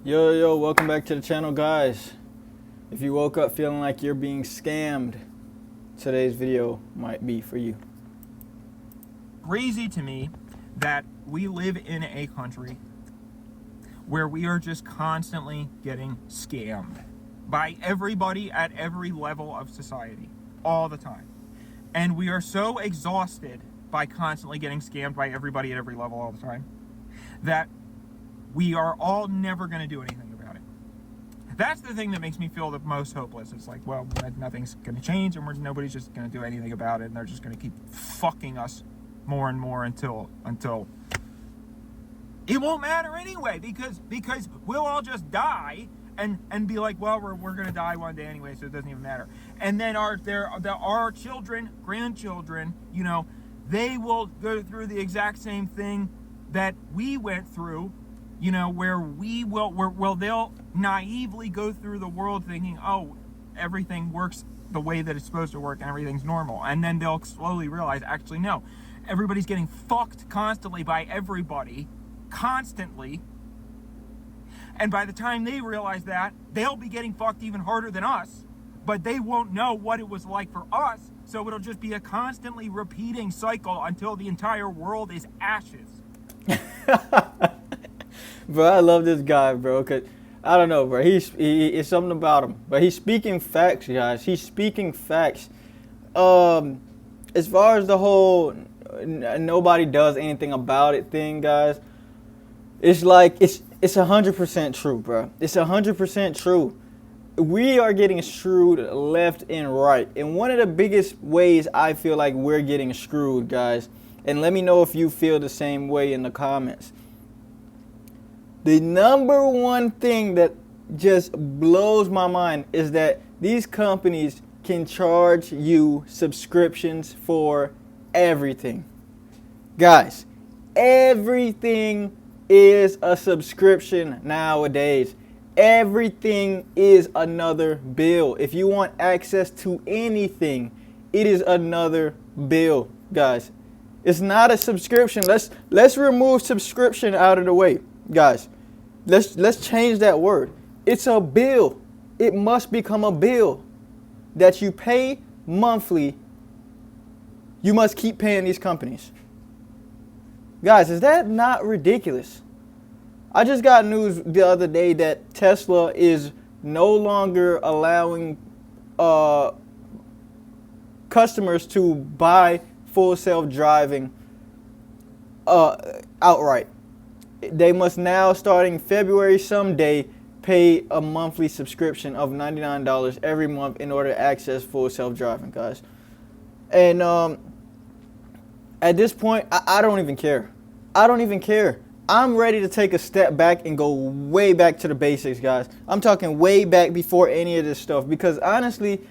Yo, welcome back to the channel, guys. If you woke up feeling like you're being scammed, today's video might be for you. Crazy to me that we live in a country where we are just constantly getting scammed by everybody at every level of society all the time. And we are so exhausted by constantly getting scammed by everybody at every level all the time that we are all never going to do anything about it. That's the thing that makes me feel the most hopeless. It's like, well, nothing's going to change and nobody's just going to do anything about it, and they're just going to keep fucking us more and more until it won't matter anyway, because we'll all just die and be like, well, we're going to die one day anyway, so it doesn't even matter. And then our children, grandchildren, you know, they will go through the exact same thing that we went through, you know, where they'll naively go through the world thinking, oh, everything works the way that it's supposed to work and everything's normal. And then they'll slowly realize, actually, no, everybody's getting fucked constantly by everybody, constantly. And by the time they realize that, they'll be getting fucked even harder than us, but they won't know what it was like for us. So it'll just be a constantly repeating cycle until the entire world is ashes. Bro, I love this guy, bro, cause I don't know, bro. It's something about him, but he's speaking facts, guys. He's speaking facts. As far as the whole nobody does anything about it thing, guys, it's like it's 100% true, bro. It's 100% true. We are getting screwed left and right, and one of the biggest ways I feel like we're getting screwed, guys, and let me know if you feel the same way in the comments. The number one thing that just blows my mind is that these companies can charge you subscriptions for everything. Guys, everything is a subscription nowadays. Everything is another bill. If you want access to anything, it is another bill, guys. It's not a subscription. Let's remove subscription out of the way, guys. Let's change that word. It's a bill. It must become a bill that you pay monthly. You must keep paying these companies. Guys, is that not ridiculous? I just got news the other day that Tesla is no longer allowing customers to buy full self-driving outright. They must now, starting February someday, pay a monthly subscription of $99 every month in order to access full self-driving, guys. And at this point, I don't even care. I don't even care. I'm ready to take a step back and go way back to the basics, guys. I'm talking way back before any of this stuff, because honestly,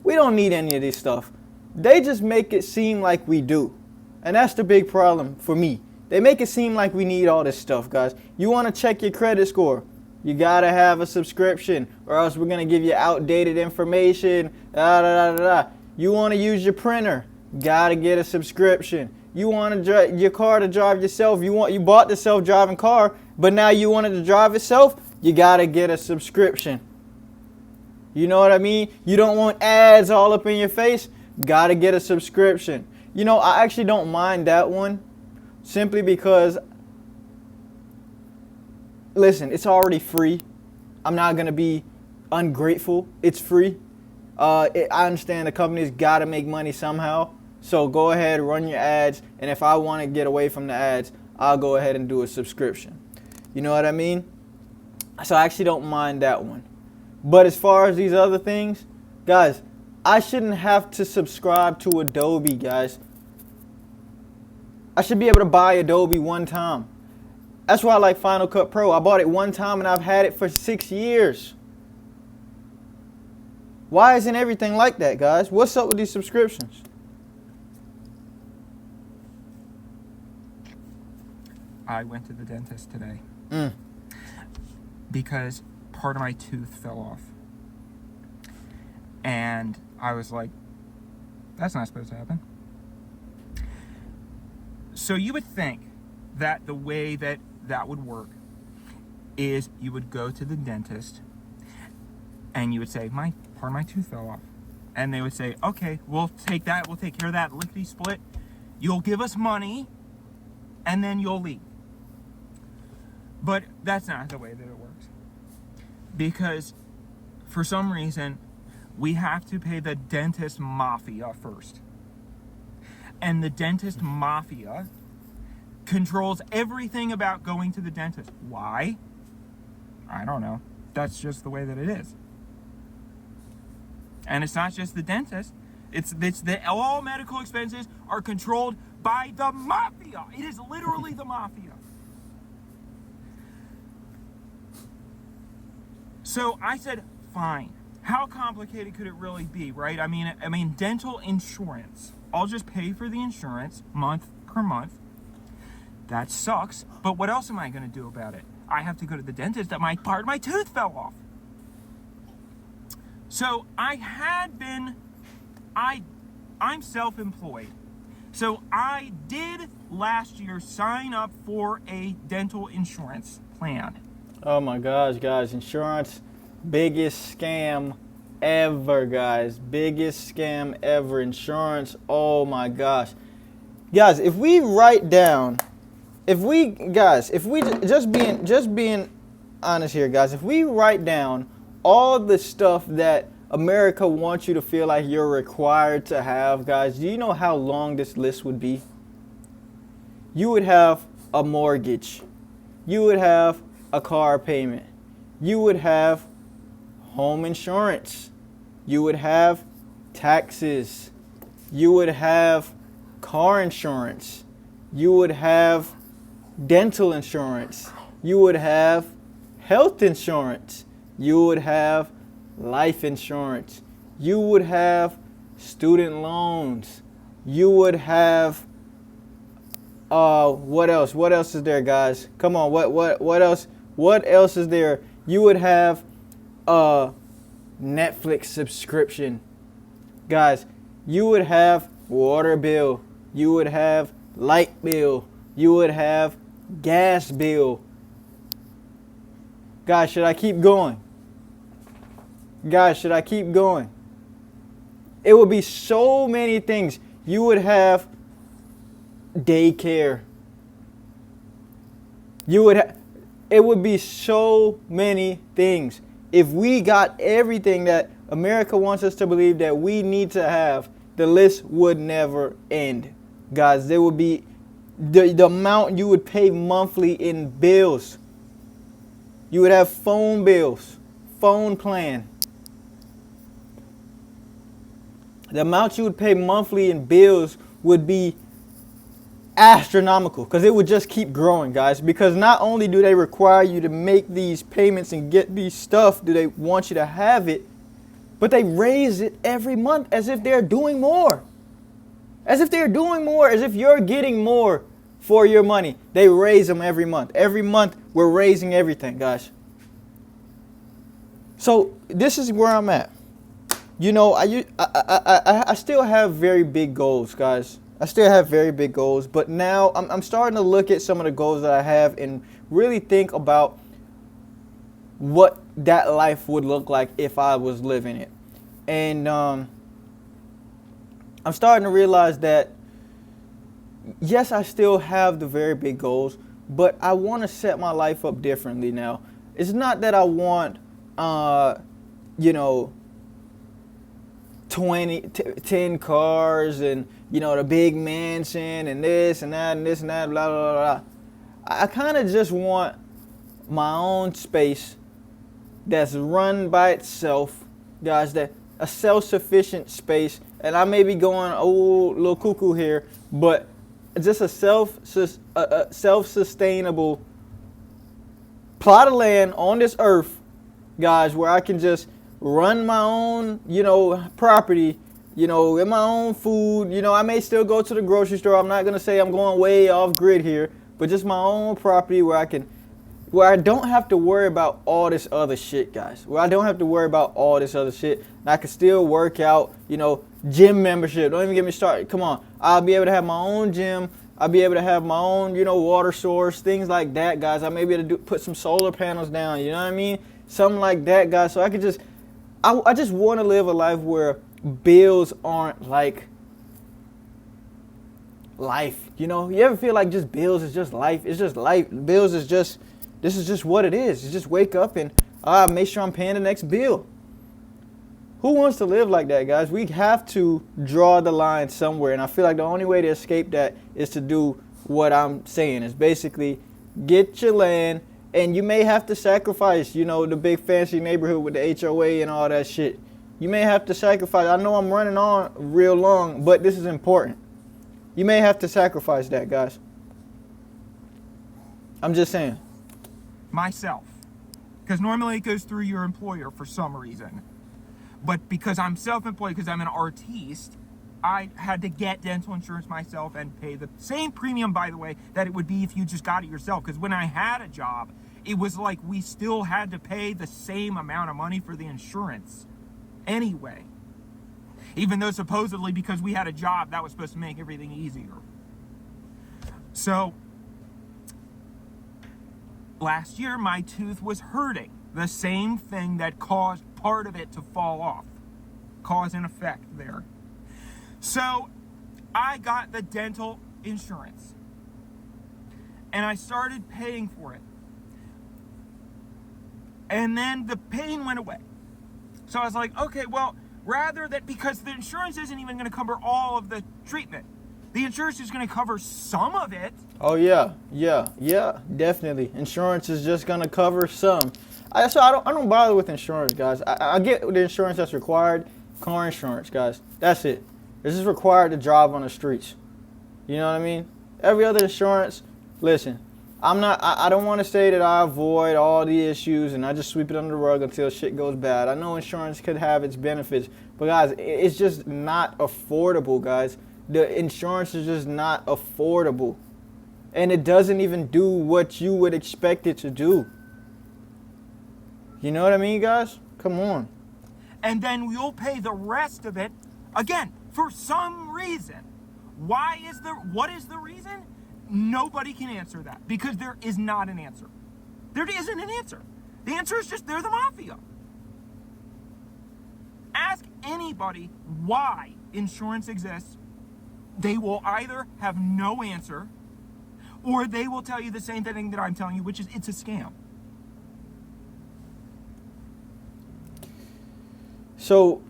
we don't need any of this stuff. They just make it seem like we do. And that's the big problem for me. They make it seem like we need all this stuff, guys. You want to check your credit score, you got to have a subscription, or else we're going to give you outdated information. You want to use your printer, got to get a subscription. You want your car to drive yourself. You bought the self-driving car, but now you want it to drive itself, you got to get a subscription. You know what I mean? You don't want ads all up in your face, got to get a subscription. You know, I actually don't mind that one, simply because, listen, it's already free. I'm not going to be ungrateful. It's free. I understand the company's got to make money somehow. So go ahead, run your ads. And if I want to get away from the ads, I'll go ahead and do a subscription. You know what I mean? So I actually don't mind that one. But as far as these other things, guys, I shouldn't have to subscribe to Adobe, guys. I should be able to buy Adobe one time. That's why I like Final Cut Pro. I bought it one time and I've had it for 6 years. Why isn't everything like that, guys? What's up with these subscriptions? I went to the dentist today because part of my tooth fell off. And I was like, that's not supposed to happen. So you would think that the way that would work is you would go to the dentist and you would say, part of my tooth fell off. And they would say, okay, we'll take care of that lickety split. You'll give us money and then you'll leave. But that's not the way that it works. Because for some reason, we have to pay the dentist mafia first. And the dentist mafia controls everything about going to the dentist. Why? I don't know. That's just the way that it is. And it's not just the dentist. All medical expenses are controlled by the mafia. It is literally the mafia. So I said, fine. How complicated could it really be, right? I mean, dental insurance. I'll just pay for the insurance month per month. That sucks. But what else am I going to do about it? I have to go to the dentist that part of my tooth fell off. So I'm self-employed. So I did last year sign up for a dental insurance plan. Oh my gosh, guys, insurance, biggest scam ever, guys. Biggest scam ever, insurance. Oh my gosh. Guys, if we just being honest here, guys, if we write down all the stuff that America wants you to feel like you're required to have, guys, do you know how long this list would be? You would have a mortgage. You would have a car payment. You would have home insurance. You would have taxes. You would have car insurance. You would have dental insurance. You would have health insurance. You would have life insurance. You would have student loans. You would have what else? What else is there, guys? Come on, what else? What else is there? You would have Netflix subscription. Guys, you would have water bill. You would have light bill. You would have gas bill. Guys, should I keep going? Guys, should I keep going? It would be so many things. You would have daycare. It would be so many things. If we got everything that America wants us to believe that we need to have, the list would never end. Guys, there would be the amount you would pay monthly in bills. You would have phone bills, phone plan. The amount you would pay monthly in bills would be astronomical, because it would just keep growing, guys. Because not only do they require you to make these payments and get these stuff, do they want you to have it, but they raise it every month as if they're doing more. As if they're doing more, as if you're getting more for your money. They raise them every month. Every month we're raising everything, guys. So this is where I'm at. You know, I still have very big goals, guys. I still have very big goals, but now I'm starting to look at some of the goals that I have and really think about what that life would look like if I was living it. And I'm starting to realize that, yes, I still have the very big goals, but I want to set my life up differently now. It's not that I want, 10 cars and, the big mansion and this and that and this and that, blah, blah, blah. I kind of just want my own space that's run by itself, guys, that a self-sufficient space. And I may be going a little cuckoo here, but just a self-sustainable plot of land on this earth, guys, where I can just run my own, property, get my own food. I may still go to the grocery store. I'm not going to say I'm going way off grid here, but just my own property where I don't have to worry about all this other shit, guys. Where I don't have to worry about all this other shit. And I can still work out, gym membership. Don't even get me started. Come on. I'll be able to have my own gym, I'll be able to have my own, water source, things like that, guys. I may be able to put some solar panels down, you know what I mean? Something like that, guys. So I could just, I just want to live a life where bills aren't like life. You ever feel like just bills is just life? It's just life. Bills is just, this is just what it is. You just wake up and make sure I'm paying the next bill. Who wants to live like that, guys? We have to draw the line somewhere, and I feel like the only way to escape that is to do what I'm saying. Is basically get your land, and you may have to sacrifice, the big fancy neighborhood with the HOA and all that shit. You may have to sacrifice. I know I'm running on real long, but this is important. You may have to sacrifice that, guys. I'm just saying. Myself. Because normally it goes through your employer for some reason. But because I'm self-employed, because I'm an artiste, I had to get dental insurance myself and pay the same premium, by the way, that it would be if you just got it yourself. Because when I had a job, it was like we still had to pay the same amount of money for the insurance anyway. Even though supposedly because we had a job, that was supposed to make everything easier. So, last year my tooth was hurting. The same thing that caused part of it to fall off. Cause and effect there. So, I got the dental insurance. And I started paying for it. And then the pain went away. So I was like, okay, well, rather that, because the insurance isn't even going to cover all of the treatment. The insurance is going to cover some of it. Oh, yeah, definitely. Insurance is just going to cover some. I don't bother with insurance, guys. I get the insurance that's required. Car insurance, guys. That's it. This is required to drive on the streets. You know what I mean? Every other insurance, listen, I don't want to say that I avoid all the issues and I just sweep it under the rug until shit goes bad. I know insurance could have its benefits, but guys, it's just not affordable, guys. The insurance is just not affordable. And it doesn't even do what you would expect it to do. You know what I mean, guys? Come on. And then you'll pay the rest of it, again, for some reason. What is the reason? Nobody can answer that, because there is not an answer. There isn't an answer. The answer is just they're the mafia. Ask anybody why insurance exists. They will either have no answer, or they will tell you the same thing that I'm telling you, which is it's a scam. So,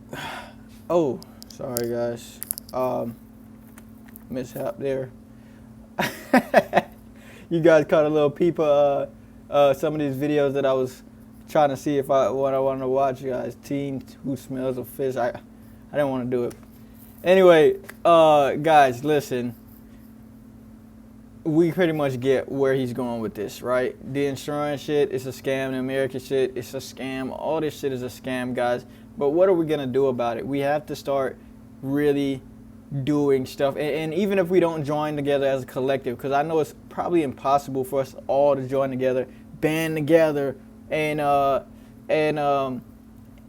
oh, sorry guys, mishap there. You guys caught a little peep of some of these videos that I was trying to see what I wanted to watch, guys. Teen who smells of fish. I didn't want to do it. Anyway, guys, listen. We pretty much get where he's going with this, right? The insurance shit is a scam. The American shit is a scam. All this shit is a scam, guys. But what are we going to do about it? We have to start really doing stuff. And even if we don't join together as a collective, because I know it's probably impossible for us all to join together, band together, and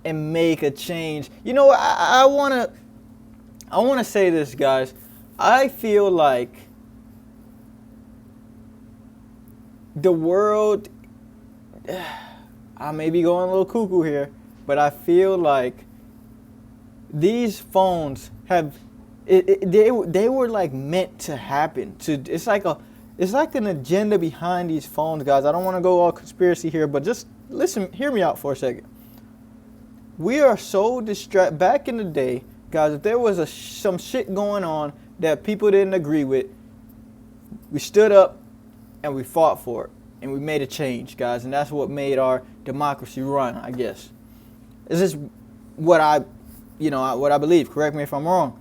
make a change. You know, I want to say this, guys. I feel like the world, I may be going a little cuckoo here, but I feel like these phones have, they were like meant to happen. It's like an agenda behind these phones, guys. I don't want to go all conspiracy here, but just listen, hear me out for a second. We are so distracted. Back in the day, guys, if there was some shit going on that people didn't agree with, we stood up and we fought for it, and we made a change, guys, and that's what made our democracy run, I guess. This is what I believe. Correct me if I'm wrong.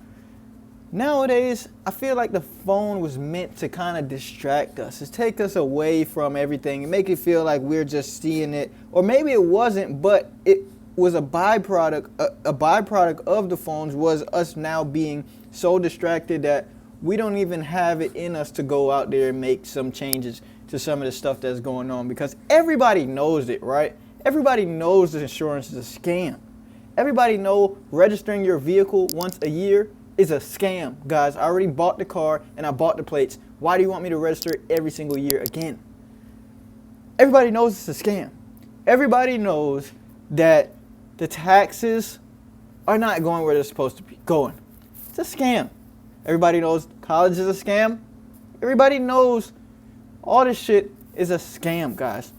Nowadays, I feel like the phone was meant to kind of distract us, to take us away from everything and make it feel like we're just seeing it, or maybe it wasn't, but it was a byproduct. A byproduct of the phones was us now being so distracted that we don't even have it in us to go out there and make some changes to some of the stuff that's going on, because everybody knows it, right? Everybody knows the insurance is a scam. Everybody knows registering your vehicle once a year is a scam, guys. I already bought the car and I bought the plates Why do you want me to register every single year again? Everybody knows it's a scam. Everybody knows that the taxes are not going where they're supposed to be going. It's a scam. Everybody knows college is a scam. Everybody knows all this shit is a scam, guys.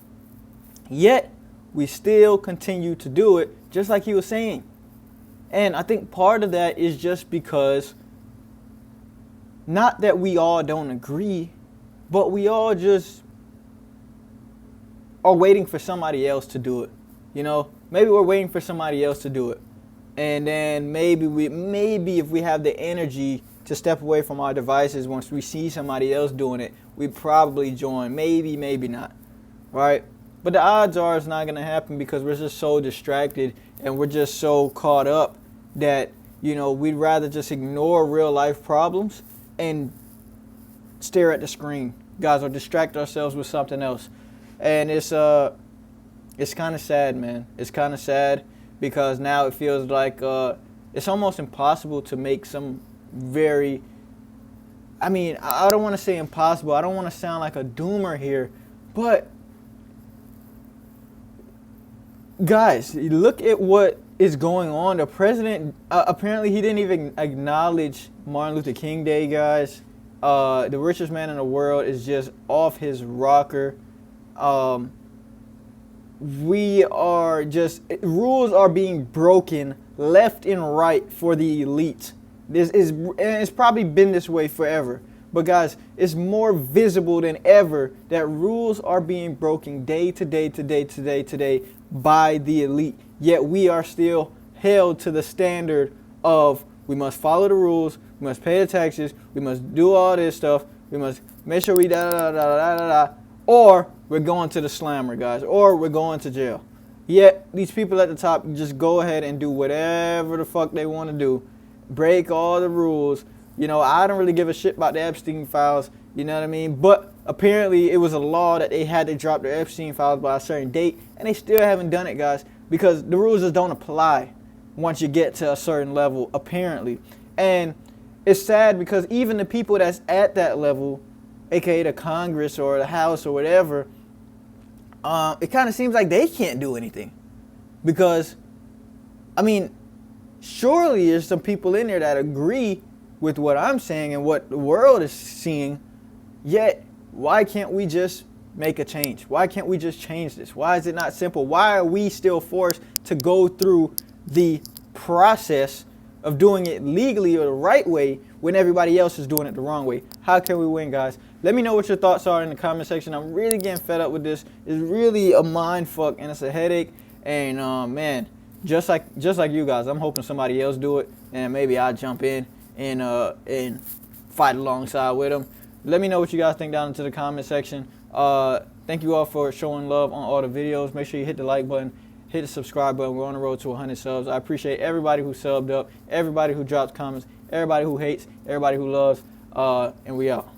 Yet, we still continue to do it, just like he was saying. And I think part of that is just because, not that we all don't agree, but we all just are waiting for somebody else to do it. You know, maybe we're waiting for somebody else to do it. And then maybe if we have the energy to step away from our devices once we see somebody else doing it, we probably join. Maybe, maybe not. Right? But the odds are it's not going to happen because we're just so distracted and we're just so caught up that, you know, we'd rather just ignore real life problems and stare at the screen, guys, or distract ourselves with something else. And it's kind of sad, man. It's kind of sad because now it feels like it's almost impossible to make some very, I mean, I don't want to say impossible. I don't want to sound like a doomer here, but guys, look at what is going on. The president, apparently he didn't even acknowledge Martin Luther King Day, guys. The richest man in the world is just off his rocker. Rules are being broken left and right for the elite. And it's probably been this way forever. But guys, it's more visible than ever that rules are being broken day to day by the elite. Yet we are still held to the standard of we must follow the rules, we must pay the taxes, we must do all this stuff, we must make sure we or we're going to the slammer, guys, or we're going to jail. Yet these people at the top just go ahead and do whatever the fuck they want to do, break all the rules. You know, I don't really give a shit about the Epstein files, you know what I mean? But apparently it was a law that they had to drop their Epstein files by a certain date, and they still haven't done it, guys, because the rules just don't apply once you get to a certain level, apparently. And it's sad because even the people that's at that level, aka the Congress or the House or whatever, it kind of seems like they can't do anything. Because, I mean, surely there's some people in there that agree with what I'm saying and what the world is seeing, yet why can't we just make a change? Why can't we just change this? Why is it not simple? Why are we still forced to go through the process of doing it legally or the right way when everybody else is doing it the wrong way? How can we win, guys? Let me know what your thoughts are in the comment section. I'm really getting fed up with this. It's really a mind fuck and it's a headache. And man, just like you guys, I'm hoping somebody else do it and maybe I'll jump in and fight alongside with them. Let me know what you guys think down into the comment section. Thank you all for showing love on all the videos. Make sure you hit the like button, hit the subscribe button. We're on the road to 100 subs. I appreciate everybody who subbed up, everybody who drops comments, everybody who hates, everybody who loves, and we out.